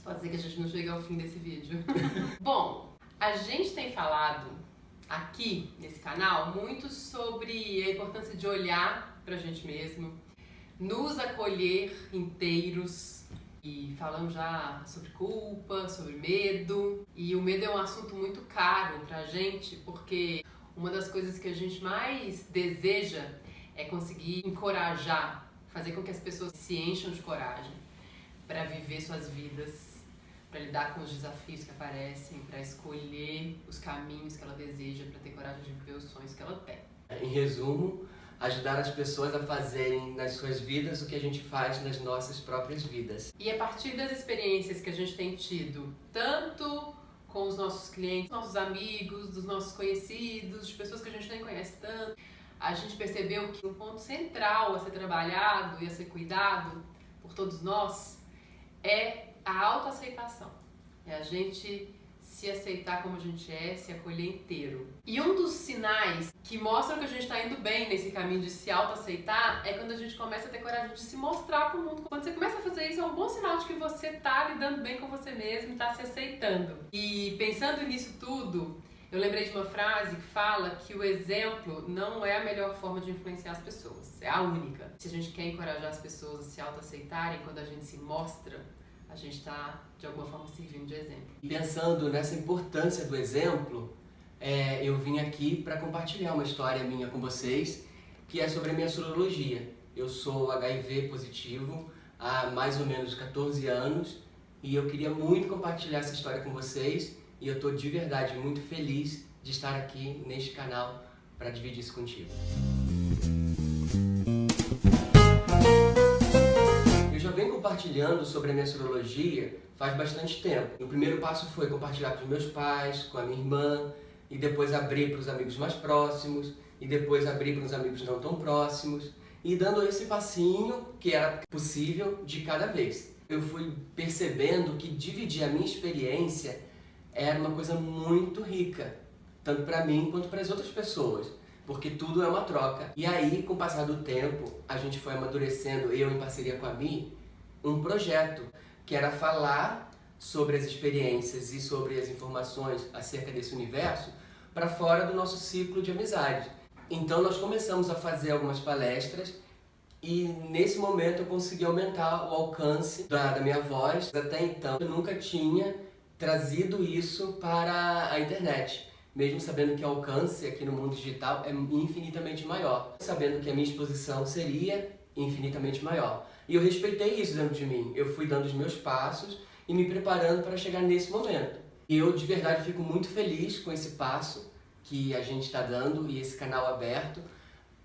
Pode ser que a gente não chegue ao fim desse vídeo. Bom, a gente tem falado aqui nesse canal muito sobre a importância de olhar pra gente mesmo, nos acolher inteiros, e falamos já sobre culpa, sobre medo, e o medo é um assunto muito caro pra gente, porque uma das coisas que a gente mais deseja é conseguir encorajar, fazer com que as pessoas se encham de coragem para viver suas vidas, para lidar com os desafios que aparecem, para escolher os caminhos que ela deseja, para ter coragem de viver os sonhos que ela tem. Em resumo, ajudar as pessoas a fazerem nas suas vidas o que a gente faz nas nossas próprias vidas. E a partir das experiências que a gente tem tido, tanto com os nossos clientes, nossos amigos, dos nossos conhecidos, de pessoas que a gente nem conhece tanto, a gente percebeu que um ponto central a ser trabalhado e a ser cuidado por todos nós é a autoaceitação. É a gente se aceitar como a gente é, se acolher inteiro. E um dos sinais que mostram que a gente está indo bem nesse caminho de se autoaceitar é quando a gente começa a ter coragem de se mostrar para o mundo. Quando você começa a fazer isso, é um bom sinal de que você está lidando bem com você mesmo, está se aceitando. E pensando nisso tudo, eu lembrei de uma frase que fala que o exemplo não é a melhor forma de influenciar as pessoas, é a única. Se a gente quer encorajar as pessoas a se autoaceitarem, quando a gente se mostra, a gente está, de alguma forma, servindo de exemplo. E pensando nessa importância do exemplo, eu vim aqui para compartilhar uma história minha com vocês, que é sobre a minha sorologia. Eu sou HIV positivo há mais ou menos 14 anos e eu queria muito compartilhar essa história com vocês e eu estou de verdade muito feliz de estar aqui neste canal para dividir isso contigo. Eu venho compartilhando sobre a minha sorologia faz bastante tempo. O primeiro passo foi compartilhar com os meus pais, com a minha irmã, e depois abrir para os amigos mais próximos, e depois abrir para os amigos não tão próximos, e dando esse passinho que era possível de cada vez. Eu fui percebendo que dividir a minha experiência era uma coisa muito rica, tanto para mim quanto para as outras pessoas, porque tudo é uma troca. E aí, com o passar do tempo, a gente foi amadurecendo, eu em parceria com a Mi, um projeto que era falar sobre as experiências e sobre as informações acerca desse universo para fora do nosso ciclo de amizade. Então nós começamos a fazer algumas palestras e nesse momento eu consegui aumentar o alcance da minha voz. Até então eu nunca tinha trazido isso para a internet, mesmo sabendo que o alcance aqui no mundo digital é infinitamente maior, sabendo que a minha exposição seria infinitamente maior. E eu respeitei isso dentro de mim. Eu fui dando os meus passos e me preparando para chegar nesse momento. E eu de verdade fico muito feliz com esse passo que a gente está dando e esse canal aberto,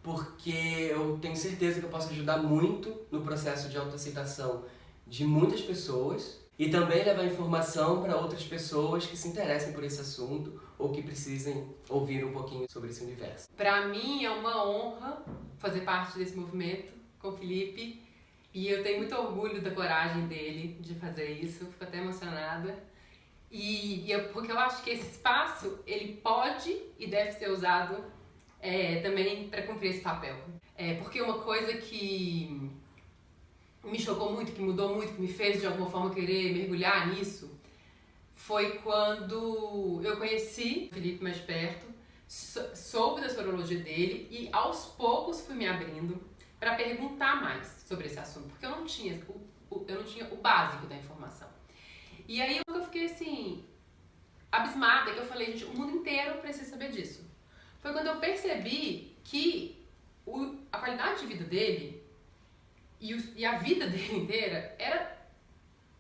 porque eu tenho certeza que eu posso ajudar muito no processo de autoaceitação de muitas pessoas e também levar informação para outras pessoas que se interessem por esse assunto ou que precisem ouvir um pouquinho sobre esse universo. Para mim é uma honra fazer parte desse movimento com o Felipe e eu tenho muito orgulho da coragem dele de fazer isso, fico até emocionada. Porque eu acho que esse espaço ele pode e deve ser usado também para cumprir esse papel. Porque uma coisa que me chocou muito, que mudou muito, que me fez de alguma forma querer mergulhar nisso, foi quando eu conheci o Felipe mais perto, soube da sorologia dele e aos poucos fui me abrindo para perguntar mais sobre esse assunto, porque eu não tinha o básico da informação. E aí eu fiquei assim, abismada, que eu falei, gente, o mundo inteiro precisa saber disso. Foi quando eu percebi que a qualidade de vida dele e a vida dele inteira era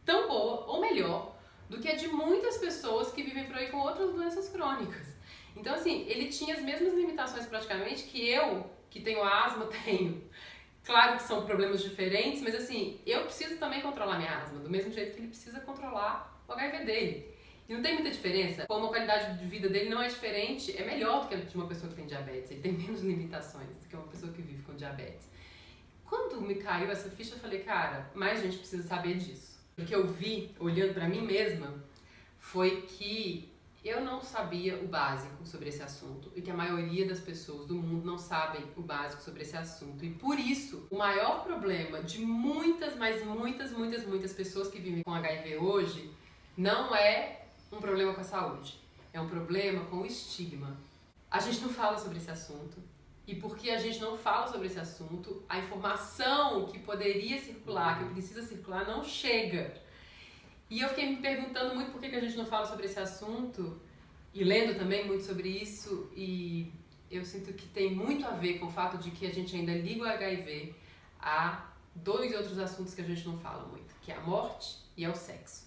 tão boa ou melhor do que a de muitas pessoas que vivem por aí com outras doenças crônicas. Então assim, ele tinha as mesmas limitações praticamente que eu, que tenho asma, tenho. Claro que são problemas diferentes, mas assim, eu preciso também controlar minha asma, do mesmo jeito que ele precisa controlar o HIV dele. E não tem muita diferença, como a qualidade de vida dele não é diferente, é melhor do que a de uma pessoa que tem diabetes, ele tem menos limitações do que uma pessoa que vive com diabetes. Quando me caiu essa ficha, eu falei, cara, mais gente precisa saber disso. O que eu vi, olhando pra mim mesma, foi que Eu não sabia o básico sobre esse assunto e que a maioria das pessoas do mundo não sabem o básico sobre esse assunto. E por isso, o maior problema de muitas, mas muitas pessoas que vivem com HIV hoje não é um problema com a saúde, é um problema com o estigma. A gente não fala sobre esse assunto e porque a gente não fala sobre esse assunto, a informação que poderia circular, que precisa circular, não chega. E eu fiquei me perguntando muito por que a gente não fala sobre esse assunto e lendo também muito sobre isso, e eu sinto que tem muito a ver com o fato de que a gente ainda liga o HIV a dois outros assuntos que a gente não fala muito, que é a morte e é o sexo.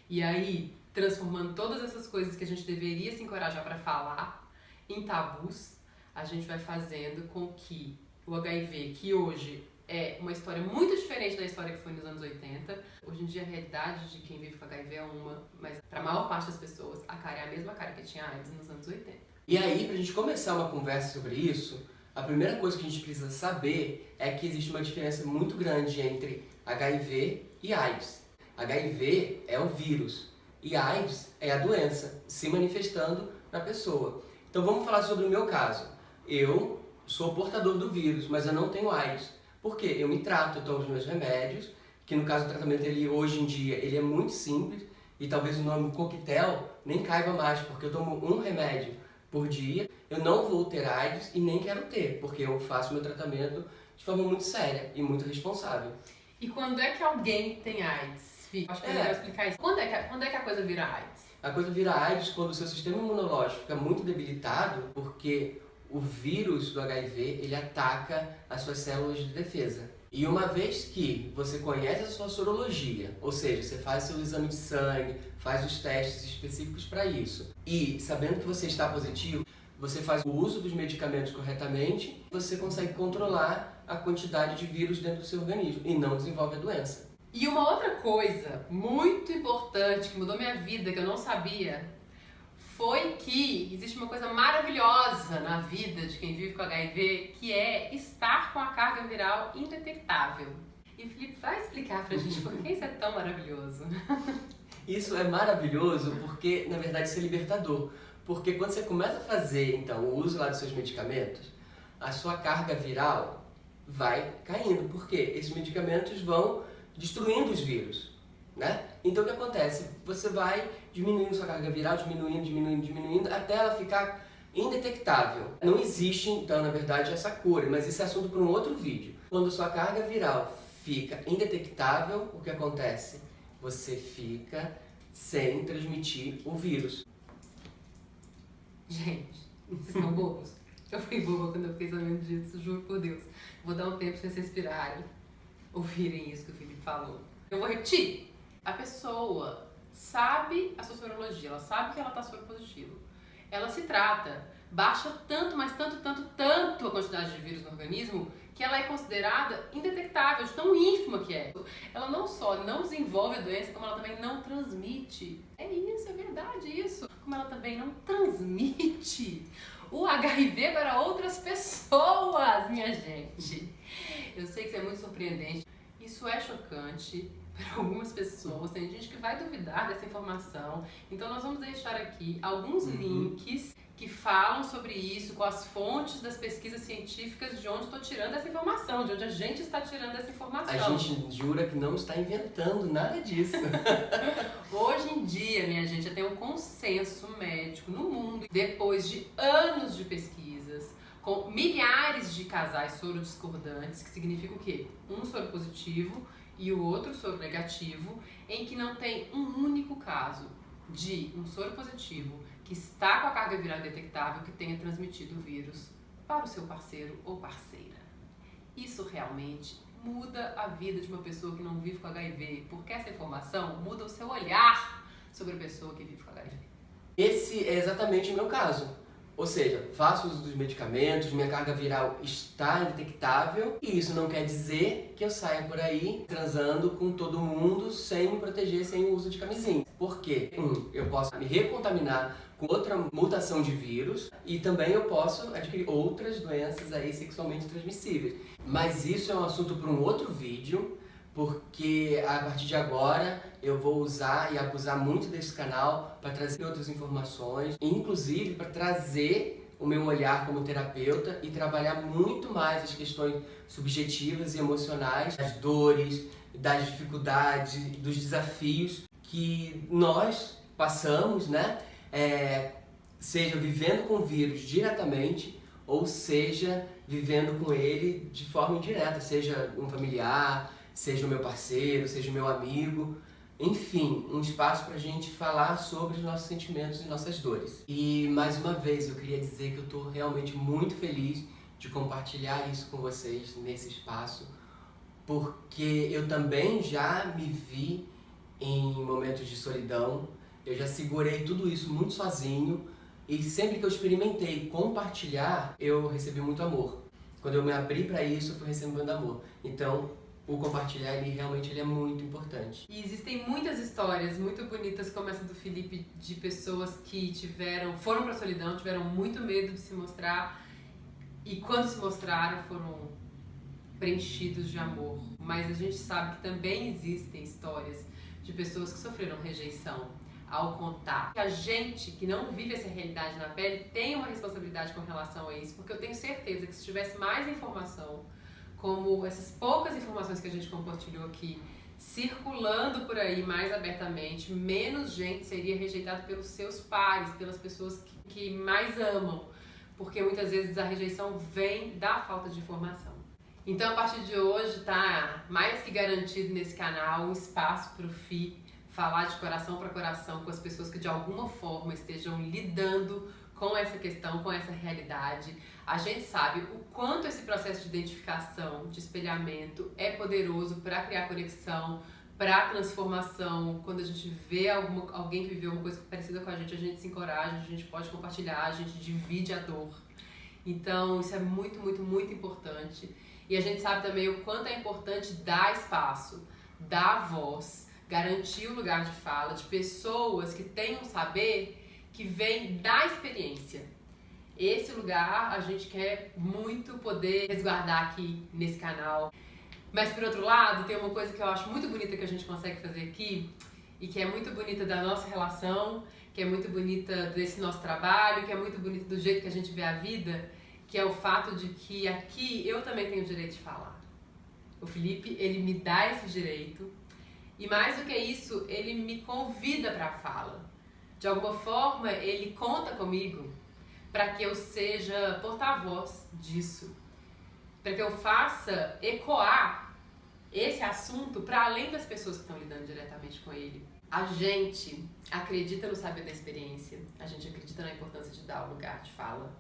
E aí, transformando todas essas coisas que a gente deveria se encorajar para falar em tabus, a gente vai fazendo com que o HIV, que hoje é uma história muito diferente da história que foi nos anos 80. Hoje em dia a realidade de quem vive com HIV é uma, mas para a maior parte das pessoas a cara é a mesma cara que tinha AIDS nos anos 80. E aí, pra gente começar uma conversa sobre isso, a primeira coisa que a gente precisa saber é que existe uma diferença muito grande entre HIV e AIDS. HIV é o vírus e AIDS é a doença se manifestando na pessoa. Então vamos falar sobre o meu caso. Eu sou portador do vírus, mas eu não tenho AIDS. Por quê? Eu me trato, eu tomo os meus remédios, que no caso do tratamento hoje em dia ele é muito simples e talvez o nome coquetel nem caiba mais, porque eu tomo um remédio por dia, eu não vou ter AIDS e nem quero ter, porque eu faço meu tratamento de forma muito séria e muito responsável. E quando é que alguém tem AIDS? Acho que eu vou explicar isso. Quando é que a coisa vira AIDS? A coisa vira AIDS quando o seu sistema imunológico fica muito debilitado, porque o vírus do HIV, ele ataca as suas células de defesa. E uma vez que você conhece a sua sorologia, ou seja, você faz seu exame de sangue, faz os testes específicos para isso, e sabendo que você está positivo, você faz o uso dos medicamentos corretamente, você consegue controlar a quantidade de vírus dentro do seu organismo e não desenvolve a doença. E uma outra coisa muito importante que mudou minha vida, que eu não sabia, foi que existe uma coisa maravilhosa na vida de quem vive com HIV, que é estar com a carga viral indetectável. E o Felipe vai explicar pra gente por que isso é tão maravilhoso. Isso é maravilhoso porque, na verdade, isso é libertador. Porque quando você começa a fazer, então, o uso lá dos seus medicamentos, a sua carga viral vai caindo. Por quê? Esses medicamentos vão destruindo os vírus, né? Então, o que acontece? Você vai diminuindo sua carga viral, diminuindo, até ela ficar indetectável. Não existe, então, na verdade, essa cura, mas isso é assunto para um outro vídeo. Quando sua carga viral fica indetectável, o que acontece? Você fica sem transmitir o vírus. Gente, vocês estão bobos? Eu fui boba quando eu fiquei sabendo disso, juro por Deus. Vou dar um tempo pra vocês respirarem, ouvirem isso que o Felipe falou. Eu vou repetir. A pessoa sabe a sua sorologia, ela sabe que ela está soropositiva. Ela se trata, baixa tanto, mas tanto a quantidade de vírus no organismo que ela é considerada indetectável, de tão ínfima que é. Ela não só não desenvolve a doença, como ela também não transmite. É isso, é verdade isso. Como ela também não transmite o HIV para outras pessoas, minha gente. Eu sei que isso é muito surpreendente. Isso é chocante para algumas pessoas. Tem gente que vai duvidar dessa informação. Então nós vamos deixar aqui alguns links que falam sobre isso, com as fontes das pesquisas científicas, de onde estou tirando essa informação, de onde a gente está tirando essa informação. A gente jura que não está inventando nada disso. Hoje em dia, minha gente, já tem um consenso médico no mundo, depois de anos de pesquisas, com milhares de casais sorodiscordantes, que significa o quê? Um soro positivo e o outro soro negativo, em que não tem um único caso de um soro positivo que está com a carga viral detectável que tenha transmitido o vírus para o seu parceiro ou parceira. Isso realmente muda a vida de uma pessoa que não vive com HIV, porque essa informação muda o seu olhar sobre a pessoa que vive com HIV. Esse é exatamente o meu caso. Ou seja, faço uso dos medicamentos, minha carga viral está indetectável e isso não quer dizer que eu saia por aí transando com todo mundo sem me proteger, sem o uso de camisinha. Porque, eu posso me recontaminar com outra mutação de vírus e também eu posso adquirir outras doenças aí sexualmente transmissíveis. Mas isso é um assunto para um outro vídeo, porque a partir de agora eu vou usar e abusar muito desse canal para trazer outras informações, inclusive para trazer o meu olhar como terapeuta e trabalhar muito mais as questões subjetivas e emocionais, das dores, das dificuldades, dos desafios que nós passamos, né? Seja vivendo com o vírus diretamente ou seja vivendo com ele de forma indireta, seja um familiar, seja o meu parceiro, seja o meu amigo, enfim, um espaço para a gente falar sobre os nossos sentimentos e nossas dores. E mais uma vez eu queria dizer que eu estou realmente muito feliz de compartilhar isso com vocês nesse espaço, porque eu também já me vi em momentos de solidão, eu já segurei tudo isso muito sozinho e sempre que eu experimentei compartilhar, eu recebi muito amor. Quando eu me abri para isso, eu fui recebendo amor. Então, o compartilhar, ele é muito importante. E existem muitas histórias muito bonitas, como essa do Felipe, de pessoas que foram pra solidão, tiveram muito medo de se mostrar e quando se mostraram foram preenchidos de amor. Mas a gente sabe que também existem histórias de pessoas que sofreram rejeição ao contar. A gente que não vive essa realidade na pele tem uma responsabilidade com relação a isso, porque eu tenho certeza que se tivesse mais informação, como essas poucas informações que a gente compartilhou aqui, circulando por aí mais abertamente, menos gente seria rejeitada pelos seus pares, pelas pessoas que mais amam, porque muitas vezes a rejeição vem da falta de informação. Então, a partir de hoje, tá mais que garantido nesse canal um espaço para o Fi falar de coração para coração com as pessoas que de alguma forma estejam lidando com essa questão, com essa realidade. A gente sabe o quanto esse processo de identificação, de espelhamento é poderoso para criar conexão, para transformação. Quando a gente vê alguém que viveu uma coisa parecida com a gente se encoraja, a gente pode compartilhar, a gente divide a dor. Então isso é muito, muito, muito importante. E a gente sabe também o quanto é importante dar espaço, dar voz, garantir o lugar de fala de pessoas que têm um saber que vem da experiência. Esse lugar a gente quer muito poder resguardar aqui nesse canal. Mas por outro lado, tem uma coisa que eu acho muito bonita que a gente consegue fazer aqui e que é muito bonita da nossa relação, que é muito bonita desse nosso trabalho, que é muito bonita do jeito que a gente vê a vida, que é o fato de que aqui eu também tenho o direito de falar. O Felipe, ele me dá esse direito e mais do que isso, ele me convida para a fala. De alguma forma, ele conta comigo para que eu seja porta-voz disso, para que eu faça ecoar esse assunto para além das pessoas que estão lidando diretamente com ele. A gente acredita no saber da experiência, a gente acredita na importância de dar o lugar de fala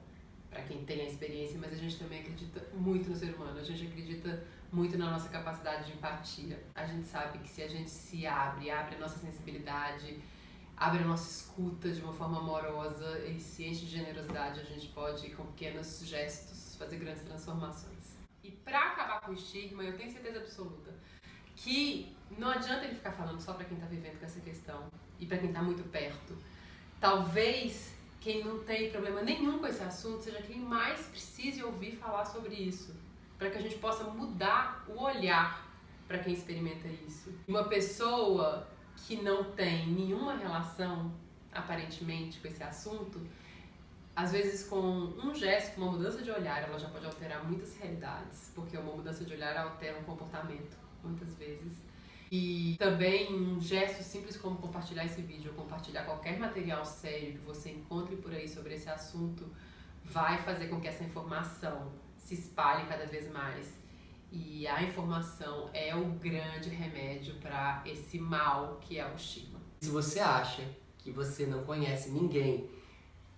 para quem tem a experiência, mas a gente também acredita muito no ser humano, a gente acredita muito na nossa capacidade de empatia. A gente sabe que se a gente se abre a nossa sensibilidade, abre a nossa escuta de uma forma amorosa e se enche de generosidade, a gente pode, com pequenos gestos, fazer grandes transformações. E para acabar com o estigma, eu tenho certeza absoluta que não adianta ele ficar falando só para quem está vivendo com essa questão e para quem está muito perto. Talvez quem não tem problema nenhum com esse assunto seja quem mais precise ouvir falar sobre isso, para que a gente possa mudar o olhar para quem experimenta isso. Uma pessoa que não tem nenhuma relação, aparentemente, com esse assunto, às vezes com um gesto, com uma mudança de olhar, ela já pode alterar muitas realidades, porque uma mudança de olhar altera um comportamento, muitas vezes. E também um gesto simples como compartilhar esse vídeo, ou compartilhar qualquer material sério que você encontre por aí sobre esse assunto, vai fazer com que essa informação se espalhe cada vez mais. E a informação é o grande remédio para esse mal que é o estigma. Se você acha que você não conhece ninguém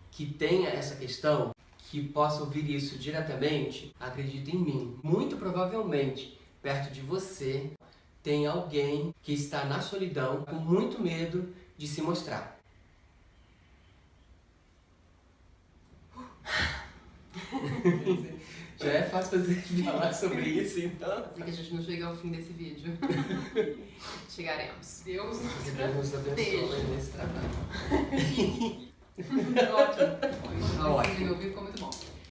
que tenha essa questão, que possa ouvir isso diretamente, acredite em mim. Muito provavelmente, perto de você, tem alguém que está na solidão com muito medo de se mostrar. Já é fácil falar sobre isso, então. Assim que a gente não chega ao fim desse vídeo. Chegaremos. Deus nos abençoe nesse trabalho. Ótimo. Ótimo. Esse vídeo ficou muito bom.